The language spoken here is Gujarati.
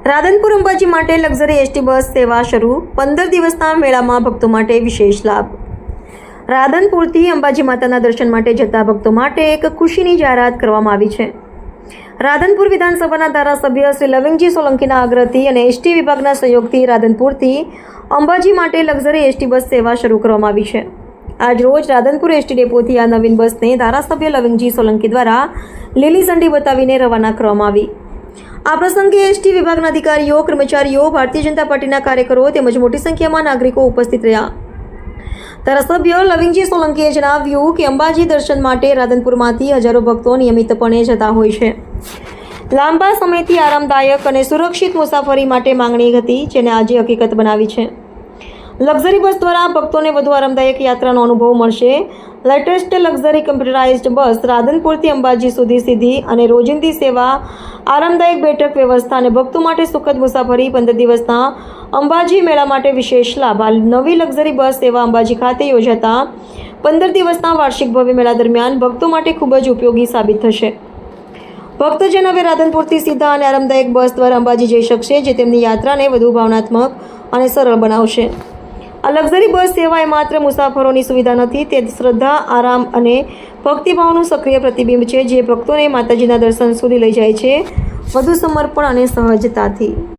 રાધનપુર અંબાજી માટે લક્ઝરી એસટી બસ સેવા શરૂ। 15 દિવસના મેળામાં ભક્તો માટે વિશેષ લાભ। રાધનપુરથી અંબાજી માતાના દર્શન માટે જતા ભક્તો માટે એક ખુશીની જાહેરાત કરવામાં આવી છે। રાધનપુર વિધાનસભાના ધારાસભ્ય શ્રી લવિંગજી સોલંકીના આગ્રહથી અને એસટી વિભાગના સહયોગથી રાધનપુરથી અંબાજી માટે લક્ઝરી એસટી બસ સેવા શરૂ કરવામાં આવી છે। આજ રોજ રાધનપુર એસટી ડેપોથી આ નવીન બસને ધારાસભ્ય લવિંગજી સોલંકી દ્વારા લીલી ઝંડી બતાવીને રવાના કરવામાં આવી। આ પ્રસંગે એસટી વિભાગના અધિકારીઓ, કર્મચારીઓ, ભારતીય જનતા પાર્ટીના કાર્યકરો તેમજ મોટી સંખ્યામાં નાગરિકો ઉપસ્થિત રહ્યા। ધારાસભ્ય લવિંગજી સોલંકીએ જણાવ્યું કે અંબાજી દર્શન માટે રાધનપુરમાંથી હજારો ભક્તો નિયમિતપણે જતા હોય છે। લાંબા સમયથી આરામદાયક અને સુરક્ષિત મુસાફરી માટે માંગણી હતી, જેને આજે હકીકત બનાવી છે। લક્ઝરી બસ દ્વારા ભક્તોને વધુ આરામદાયક યાત્રાનો અનુભવ મળશે। લેટેસ્ટ લક્ઝરી કમ્પ્યુટરાઇઝ્ડ બસ રાધનપુરથી અંબાજી સુધી સીધી અને રોજિંદી સેવા, આરામદાયક બેઠક વ્યવસ્થા અને ભક્તો માટે સુખદ મુસાફરી। 15 દિવસના અંબાજી મેળા માટે વિશેષ લાભ। આ નવી લક્ઝરી બસ સેવા અંબાજી ખાતે યોજાતા 15 દિવસના વાર્ષિક ભવ્ય મેળા દરમિયાન ભક્તો માટે ખૂબ જ ઉપયોગી સાબિત થશે। ભક્તજન હવે રાધનપુરથી સીધા અને આરામદાયક બસ દ્વારા અંબાજી જઈ શકશે, જે તેમની યાત્રાને વધુ ભાવનાત્મક અને સરળ બનાવશે। આ લક્ઝરી બસ સેવા એ માત્ર મુસાફરોની સુવિધા નથી, તે શ્રદ્ધા, આરામ અને ભક્તિભાવનું સક્રિય પ્રતિબિંબ છે, જે ભક્તોને માતાજીના દર્શન સુધી લઈ જાય છે વધુ સમર્પણ અને સહજતાથી।